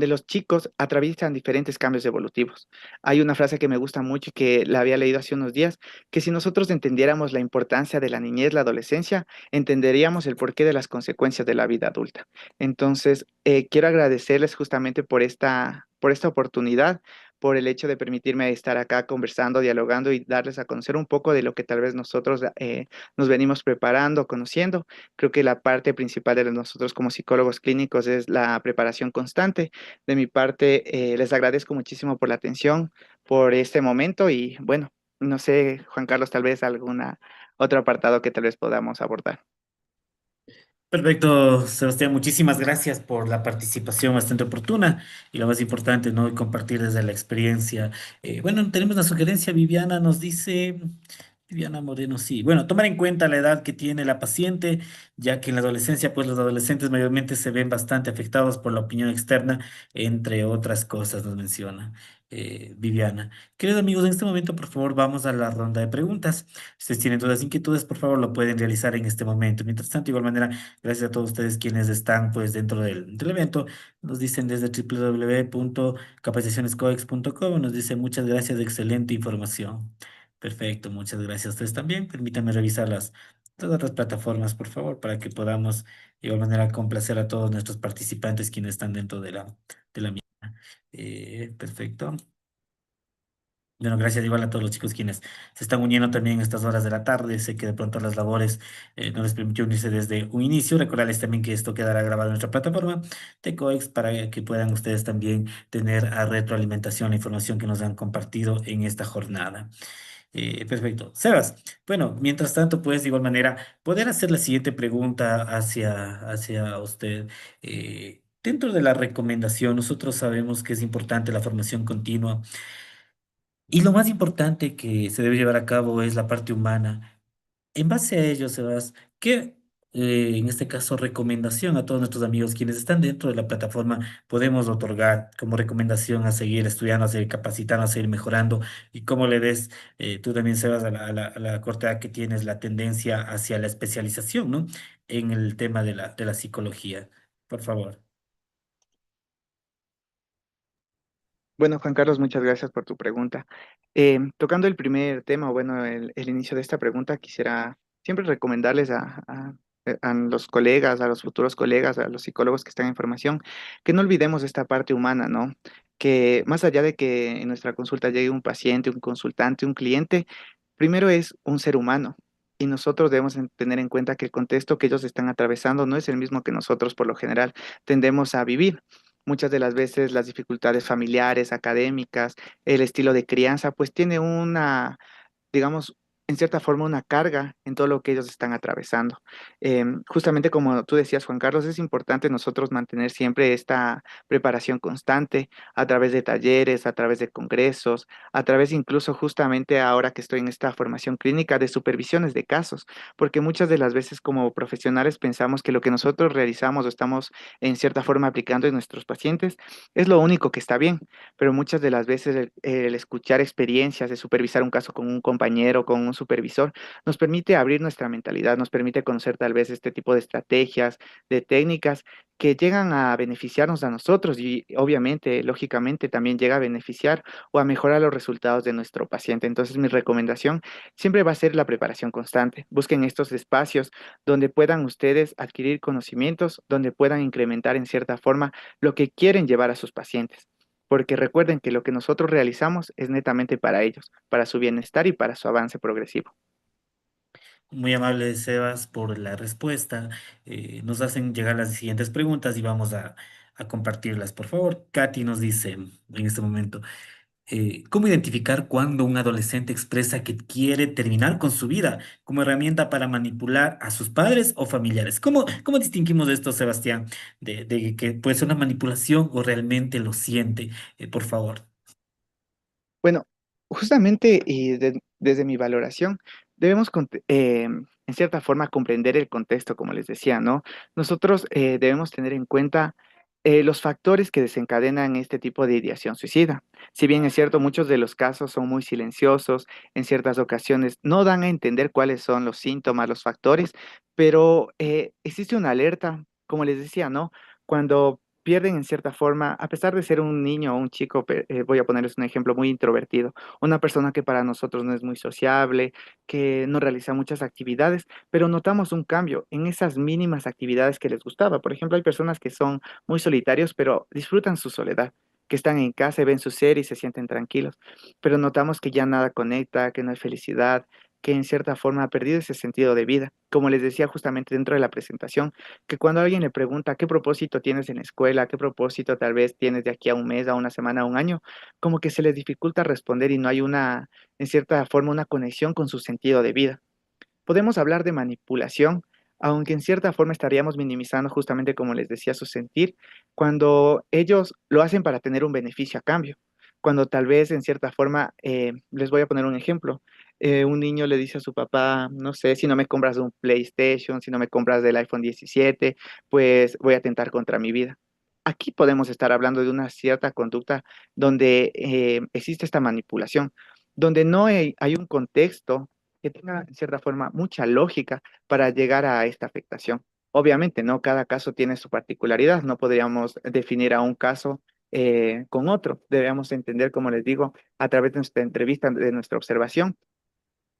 los chicos atraviesan diferentes cambios evolutivos. Hay una frase que me gusta mucho y que la había leído hace unos días, que si nosotros entendiéramos la importancia de la niñez, la adolescencia, entenderíamos el porqué de las consecuencias de la vida adulta. Entonces, quiero agradecerles justamente por esta oportunidad, por el hecho de permitirme estar acá conversando, dialogando y darles a conocer un poco de lo que tal vez nosotros nos venimos preparando, conociendo. Creo que la parte principal de nosotros como psicólogos clínicos es la preparación constante. De mi parte, les agradezco muchísimo por la atención, por este momento y bueno, no sé, Juan Carlos, tal vez alguna otro apartado que tal vez podamos abordar. Perfecto, Sebastián, muchísimas gracias por la participación bastante oportuna y lo más importante, ¿no? Compartir desde la experiencia. Bueno, tenemos una sugerencia, Viviana nos dice, Viviana Moreno, sí. Bueno, tomar en cuenta la edad que tiene la paciente, ya que en la adolescencia, pues los adolescentes mayormente se ven bastante afectados por la opinión externa, entre otras cosas, nos menciona Viviana. Queridos amigos, en este momento, por favor, vamos a la ronda de preguntas. Si ustedes tienen dudas, inquietudes, por favor, lo pueden realizar en este momento. Mientras tanto, de igual manera, gracias a todos ustedes quienes están pues dentro del evento. Nos dicen desde www.capacitacionescoex.com, nos dice muchas gracias, excelente información. Perfecto, muchas gracias a ustedes también. Permítanme revisar las otras plataformas, por favor, para que podamos de igual manera complacer a todos nuestros participantes quienes están dentro de la misma. Perfecto. Bueno, gracias igual a todos los chicos quienes se están uniendo también a estas horas de la tarde. Sé que de pronto las labores no les permitió unirse desde un inicio. Recordarles también que esto quedará grabado en nuestra plataforma de COEX para que puedan ustedes también tener a retroalimentación la información que nos han compartido en esta jornada. Perfecto. Sebas, bueno, mientras tanto, pues de igual manera, poder hacer la siguiente pregunta hacia usted. Dentro de la recomendación, nosotros sabemos que es importante la formación continua y lo más importante que se debe llevar a cabo es la parte humana. En base a ello, Sebas, ¿qué, en este caso, recomendación a todos nuestros amigos quienes están dentro de la plataforma podemos otorgar como recomendación a seguir estudiando, a seguir capacitando, a seguir mejorando? Y cómo le ves, tú también, Sebas, a la corta edad que tienes, la tendencia hacia la especialización, ¿no? En el tema de la psicología. Por favor. Bueno, Juan Carlos, muchas gracias por tu pregunta. Tocando el primer tema, o bueno, el inicio de esta pregunta, quisiera siempre recomendarles a los colegas, a los futuros colegas, a los psicólogos que están en formación, que no olvidemos esta parte humana, ¿no? Que más allá de que en nuestra consulta llegue un paciente, un consultante, un cliente, primero es un ser humano. Y nosotros debemos tener en cuenta que el contexto que ellos están atravesando no es el mismo que nosotros por lo general tendemos a vivir. Muchas de las veces las dificultades familiares, académicas, el estilo de crianza, pues tiene digamos, en cierta forma una carga en todo lo que ellos están atravesando. Justamente como tú decías, Juan Carlos, es importante nosotros mantener siempre esta preparación constante a través de talleres, a través de congresos, a través incluso justamente ahora que estoy en esta formación clínica de supervisiones de casos, porque muchas de las veces como profesionales pensamos que lo que nosotros realizamos o estamos en cierta forma aplicando en nuestros pacientes es lo único que está bien, pero muchas de las veces el escuchar experiencias de supervisar un caso con un compañero, con un supervisor, nos permite abrir nuestra mentalidad, nos permite conocer tal vez este tipo de estrategias, de técnicas que llegan a beneficiarnos a nosotros y obviamente, lógicamente, también llega a beneficiar o a mejorar los resultados de nuestro paciente. Entonces, mi recomendación siempre va a ser la preparación constante. Busquen estos espacios donde puedan ustedes adquirir conocimientos, donde puedan incrementar en cierta forma lo que quieren llevar a sus pacientes. porque recuerden que lo que nosotros realizamos es netamente para ellos, para su bienestar y para su avance progresivo. Muy amable, Sebas, por la respuesta. Nos hacen llegar las siguientes preguntas y vamos a compartirlas. Por favor, Katy nos dice en este momento, ¿cómo identificar cuando un adolescente expresa que quiere terminar con su vida como herramienta para manipular a sus padres o familiares? ¿Cómo distinguimos esto, Sebastián, de que puede ser una manipulación o realmente lo siente? Por favor. Bueno, justamente desde mi valoración, debemos en cierta forma comprender el contexto, como les decía, ¿no? Nosotros debemos tener en cuenta los factores que desencadenan este tipo de ideación suicida. Si bien es cierto, muchos de los casos son muy silenciosos, en ciertas ocasiones no dan a entender cuáles son los síntomas, los factores, pero existe una alerta, como les decía, ¿no? Cuando pierden en cierta forma, a pesar de ser un niño o un chico, voy a ponerles un ejemplo muy introvertido, una persona que para nosotros no es muy sociable, que no realiza muchas actividades, pero notamos un cambio en esas mínimas actividades que les gustaba. Por ejemplo, hay personas que son muy solitarios, pero disfrutan su soledad, que están en casa y ven su serie y se sienten tranquilos, pero notamos que ya nada conecta, que no hay felicidad, que en cierta forma ha perdido ese sentido de vida. Como les decía justamente dentro de la presentación, que cuando alguien le pregunta qué propósito tienes en la escuela, qué propósito tal vez tienes de aquí a un mes, a una semana, a un año, como que se les dificulta responder y no hay una, en cierta forma, una conexión con su sentido de vida. Podemos hablar de manipulación, aunque en cierta forma estaríamos minimizando justamente como les decía su sentir, cuando ellos lo hacen para tener un beneficio a cambio, cuando tal vez en cierta forma, les voy a poner un ejemplo, un niño le dice a su papá, no sé, si no me compras un PlayStation, si no me compras del iPhone 17, pues voy a atentar contra mi vida. Aquí podemos estar hablando de una cierta conducta donde existe esta manipulación, donde no hay un contexto que tenga, en cierta forma, mucha lógica para llegar a esta afectación. Obviamente, ¿no? Cada caso tiene su particularidad, no podríamos definir a un caso con otro. Debemos entender, como les digo, a través de nuestra entrevista, de nuestra observación,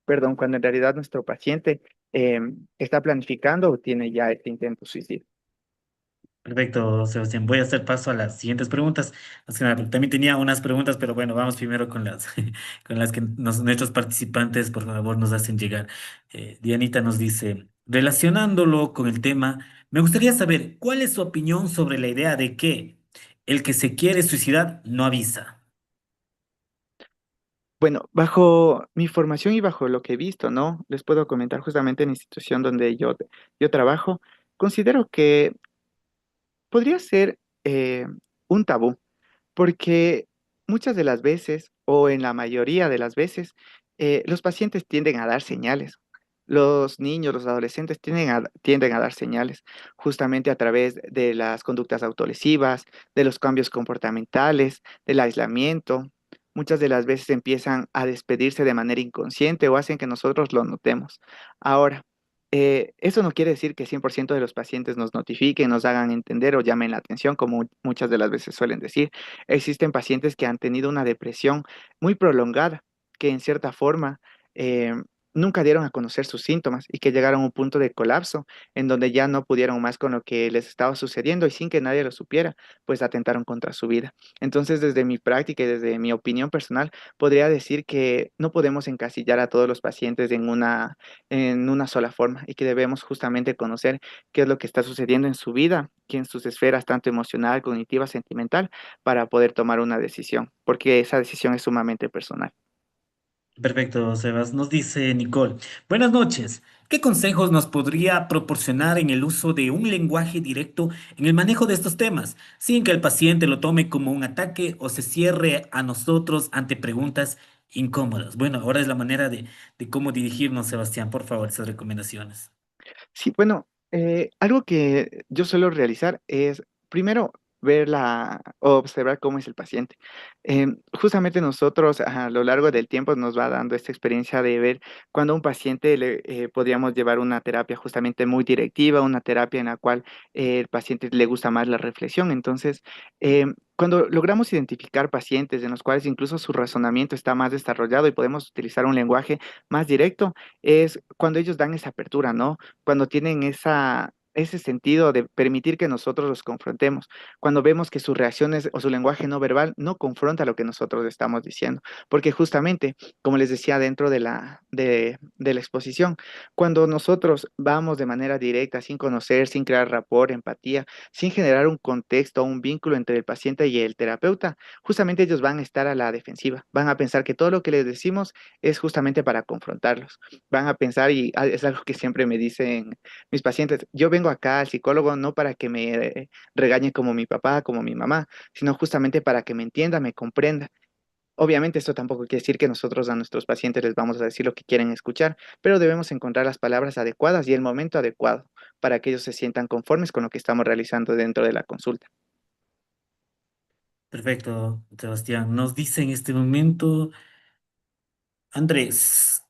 perdón, cuando en realidad nuestro paciente eh, está planificando o tiene ya este intento suicida. Perfecto, Sebastián. Voy a hacer paso a las siguientes preguntas. Más que nada, porque también tenía unas preguntas, pero bueno, vamos primero con las, con las que nuestros participantes, por favor, nos hacen llegar. Dianita nos dice, relacionándolo con el tema, me gustaría saber cuál es su opinión sobre la idea de que el que se quiere suicidar no avisa. Bueno, bajo mi formación y bajo lo que he visto, ¿no? Les puedo comentar justamente en la institución donde yo trabajo, considero que podría ser un tabú, porque muchas de las veces, o en la mayoría de las veces, los pacientes tienden a dar señales. Los niños, los adolescentes tienden a dar señales justamente a través de las conductas autolesivas, de los cambios comportamentales, del aislamiento. Muchas de las veces empiezan a despedirse de manera inconsciente o hacen que nosotros lo notemos. Ahora, eso no quiere decir que 100% de los pacientes nos notifiquen, nos hagan entender o llamen la atención, como muchas de las veces suelen decir. Existen pacientes que han tenido una depresión muy prolongada, que en cierta forma nunca dieron a conocer sus síntomas y que llegaron a un punto de colapso en donde ya no pudieron más con lo que les estaba sucediendo y sin que nadie lo supiera, pues atentaron contra su vida. Entonces, desde mi práctica y desde mi opinión personal, podría decir que no podemos encasillar a todos los pacientes en una sola forma y que debemos justamente conocer qué es lo que está sucediendo en su vida y en sus esferas tanto emocional, cognitiva, sentimental, para poder tomar una decisión, porque esa decisión es sumamente personal. Perfecto, Sebas. Nos dice Nicole. Buenas noches. ¿Qué consejos nos podría proporcionar en el uso de un lenguaje directo en el manejo de estos temas, sin que el paciente lo tome como un ataque o se cierre a nosotros ante preguntas incómodas? Bueno, ahora es la manera de cómo dirigirnos, Sebastián. Por favor, esas recomendaciones. Sí, bueno, algo que yo suelo realizar es primero o observar cómo es el paciente. Justamente nosotros a lo largo del tiempo nos va dando esta experiencia de ver cuando a un paciente le podríamos llevar una terapia justamente muy directiva, una terapia en la cual el paciente le gusta más la reflexión. Entonces, cuando logramos identificar pacientes en los cuales incluso su razonamiento está más desarrollado y podemos utilizar un lenguaje más directo, es cuando ellos dan esa apertura, ¿no? Cuando tienen ese sentido de permitir que nosotros los confrontemos, cuando vemos que sus reacciones o su lenguaje no verbal no confronta lo que nosotros estamos diciendo, porque justamente, como les decía dentro de la exposición, cuando nosotros vamos de manera directa, sin conocer, sin crear rapport, empatía, sin generar un contexto o un vínculo entre el paciente y el terapeuta, justamente ellos van a estar a la defensiva, van a pensar que todo lo que les decimos es justamente para confrontarlos, van a pensar, y es algo que siempre me dicen mis pacientes, yo vengo acá al psicólogo no para que me regañe como mi papá, como mi mamá, sino justamente para que me entienda, me comprenda. Obviamente esto tampoco quiere decir que nosotros a nuestros pacientes les vamos a decir lo que quieren escuchar, pero debemos encontrar las palabras adecuadas y el momento adecuado para que ellos se sientan conformes con lo que estamos realizando dentro de la consulta. Perfecto, Sebastián. Nos dice en este momento, Andrés,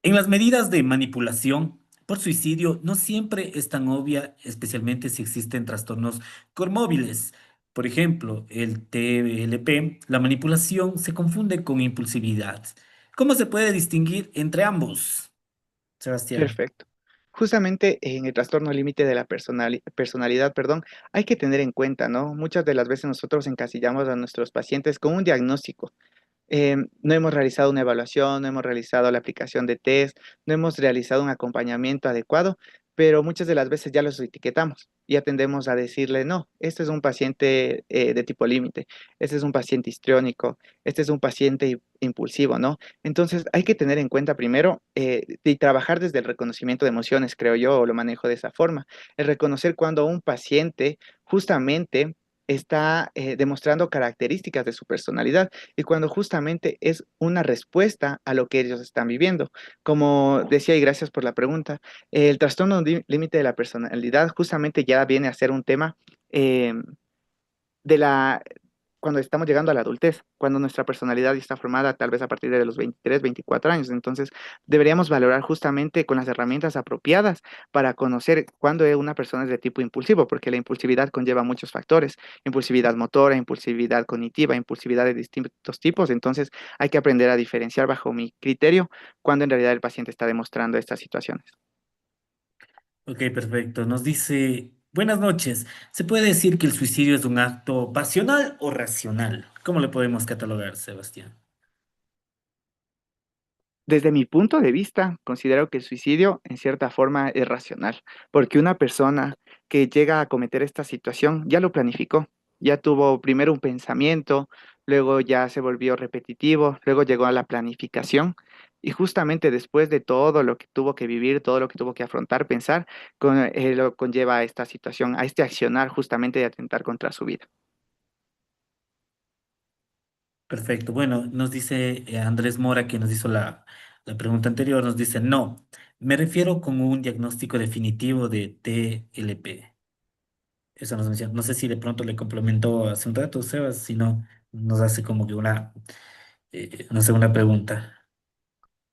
en las medidas de manipulación por suicidio no siempre es tan obvia, especialmente si existen trastornos comórbiles. Por ejemplo, el TLP, la manipulación se confunde con impulsividad. ¿Cómo se puede distinguir entre ambos, Sebastián? Perfecto. Justamente en el trastorno límite de la personalidad, perdón, hay que tener en cuenta, ¿no? Muchas de las veces nosotros encasillamos a nuestros pacientes con un diagnóstico. No hemos realizado una evaluación, no hemos realizado la aplicación de test, no hemos realizado un acompañamiento adecuado, pero muchas de las veces ya los etiquetamos y atendemos a decirle, no, este es un paciente de tipo límite, este es un paciente histriónico, este es un paciente impulsivo, ¿no? Entonces hay que tener en cuenta primero y trabajar desde el reconocimiento de emociones, creo yo, o lo manejo de esa forma, el reconocer cuando un paciente justamente está demostrando características de su personalidad y cuando justamente es una respuesta a lo que ellos están viviendo. Como decía, y gracias por la pregunta, el trastorno límite de la personalidad justamente ya viene a ser un tema eh, de la, cuando estamos llegando a la adultez, cuando nuestra personalidad ya está formada tal vez a partir de los 23, 24 años. Entonces, deberíamos valorar justamente con las herramientas apropiadas para conocer cuándo una persona es de tipo impulsivo, porque la impulsividad conlleva muchos factores, impulsividad motora, impulsividad cognitiva, impulsividad de distintos tipos. Entonces, hay que aprender a diferenciar bajo mi criterio cuando en realidad el paciente está demostrando estas situaciones. Ok, perfecto. Nos dice, buenas noches. ¿Se puede decir que el suicidio es un acto pasional o racional? ¿Cómo le podemos catalogar, Sebastián? Desde mi punto de vista, considero que el suicidio en cierta forma es racional, porque una persona que llega a cometer esta situación ya lo planificó, ya tuvo primero un pensamiento, luego ya se volvió repetitivo, luego llegó a la planificación y justamente después de todo lo que tuvo que vivir, todo lo que tuvo que afrontar, pensar, lo conlleva a esta situación, a este accionar justamente de atentar contra su vida. Perfecto. Bueno, nos dice Andrés Mora, que nos hizo la pregunta anterior, nos dice, no, me refiero con un diagnóstico definitivo de TLP. Eso nos menciona. No sé si de pronto le complementó hace un rato, Sebas, si no, nos hace como que una, no sé, una pregunta.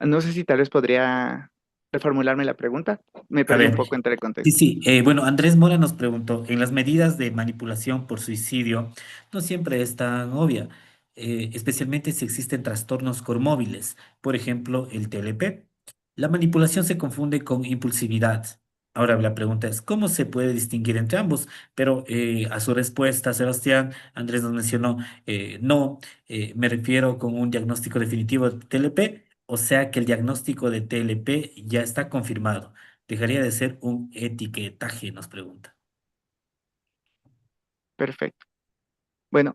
No sé si tal vez podría reformularme la pregunta, me A perdí un ver. poco entre el Sí, contexto. sí. Bueno, Andrés Mora nos preguntó, en las medidas de manipulación por suicidio, no siempre es tan obvia, especialmente si existen trastornos comórbiles, por ejemplo, el TLP. La manipulación se confunde con impulsividad. Ahora la pregunta es, ¿cómo se puede distinguir entre ambos? Pero a su respuesta, Sebastián, Andrés nos mencionó, no, me refiero con un diagnóstico definitivo de TLP, o sea que el diagnóstico de TLP ya está confirmado. Dejaría de ser un etiquetaje, nos pregunta. Perfecto. Bueno,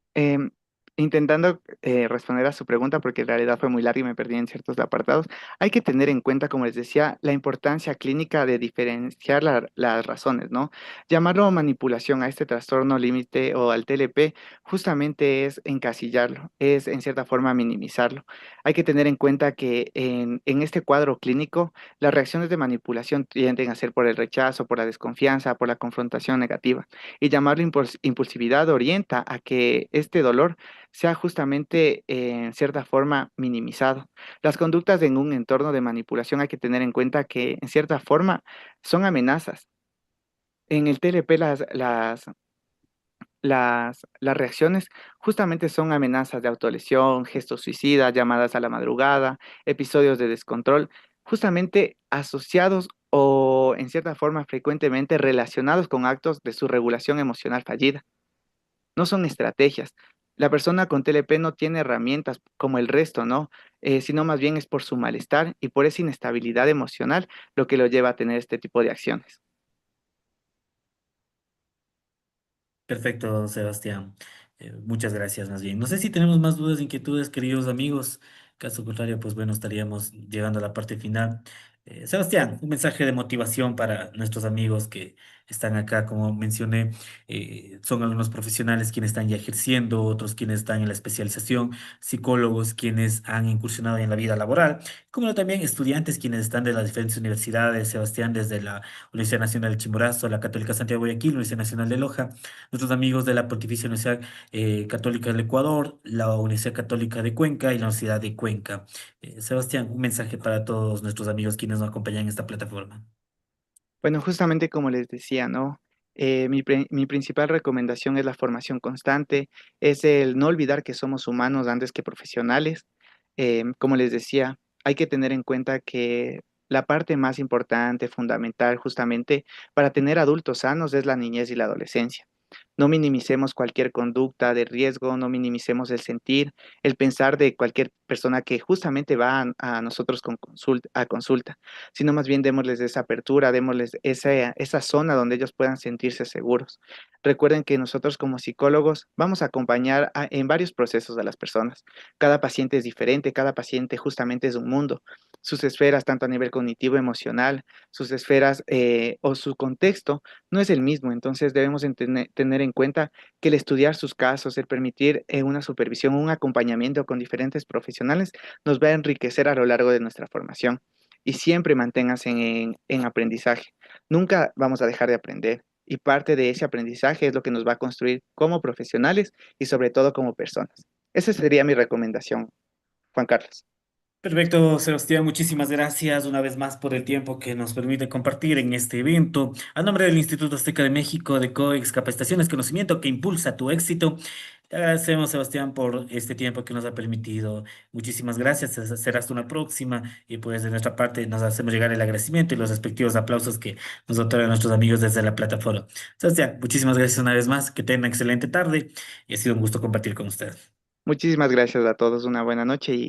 intentando responder a su pregunta, porque en realidad fue muy larga y me perdí en ciertos apartados, hay que tener en cuenta, como les decía, la importancia clínica de diferenciar las razones, ¿no? Llamarlo manipulación a este trastorno límite o al TLP justamente es encasillarlo, es en cierta forma minimizarlo. Hay que tener en cuenta que en este cuadro clínico, las reacciones de manipulación tienden a ser por el rechazo, por la desconfianza, por la confrontación negativa y llamarlo impulsividad orienta a que este dolor sea justamente en cierta forma minimizado. Las conductas en un entorno de manipulación hay que tener en cuenta que en cierta forma son amenazas. En el TLP las reacciones justamente son amenazas de autolesión, gestos suicidas, llamadas a la madrugada, episodios de descontrol, justamente asociados o en cierta forma frecuentemente relacionados con actos de su regulación emocional fallida. No son estrategias. La persona con TLP no tiene herramientas como el resto, ¿no? Sino más bien es por su malestar y por esa inestabilidad emocional lo que lo lleva a tener este tipo de acciones. Perfecto, Sebastián. Muchas gracias, más bien. No sé si tenemos más dudas, inquietudes, queridos amigos. Caso contrario, pues bueno, estaríamos llegando a la parte final. Sebastián, un mensaje de motivación para nuestros amigos que están acá, como mencioné, son algunos profesionales quienes están ya ejerciendo, otros quienes están en la especialización, psicólogos quienes han incursionado en la vida laboral, como también estudiantes quienes están de las diferentes universidades, Sebastián, desde la Universidad Nacional de Chimborazo, la Católica Santiago de Guayaquil, la Universidad Nacional de Loja, nuestros amigos de la Pontificia Universidad Católica del Ecuador, la Universidad Católica de Cuenca y la Universidad de Cuenca. Sebastián, un mensaje para todos nuestros amigos quienes nos acompañan en esta plataforma. Bueno, justamente como les decía, ¿no? Mi principal recomendación es la formación constante, es el no olvidar que somos humanos antes que profesionales. Como les decía, hay que tener en cuenta que la parte más importante, fundamental, justamente para tener adultos sanos es la niñez y la adolescencia. No minimicemos cualquier conducta de riesgo, no minimicemos el sentir, el pensar de cualquier persona que justamente va a nosotros a consulta, sino más bien démosles esa apertura, démosles esa zona donde ellos puedan sentirse seguros. Recuerden que nosotros como psicólogos vamos a acompañar en varios procesos a las personas. Cada paciente es diferente, cada paciente justamente es un mundo. Sus esferas, tanto a nivel cognitivo, emocional, sus esferas o su contexto no es el mismo, entonces debemos tener en cuenta que el estudiar sus casos, el permitir una supervisión, un acompañamiento con diferentes profesionales, nos va a enriquecer a lo largo de nuestra formación. Y siempre manténganse en aprendizaje. Nunca vamos a dejar de aprender. Y parte de ese aprendizaje es lo que nos va a construir como profesionales y sobre todo como personas. Esa sería mi recomendación, Juan Carlos. Perfecto, Sebastián, muchísimas gracias una vez más por el tiempo que nos permite compartir en este evento. A nombre del Instituto Azteca de México de COEX Capacitaciones, conocimiento que impulsa tu éxito. Te agradecemos, Sebastián, por este tiempo que nos ha permitido. Muchísimas gracias. Será hasta una próxima. Y pues de nuestra parte nos hacemos llegar el agradecimiento y los respectivos aplausos que nos otorgan nuestros amigos desde la plataforma. Sebastián, muchísimas gracias una vez más. Que tengan una excelente tarde y ha sido un gusto compartir con usted. Muchísimas gracias a todos, una buena noche y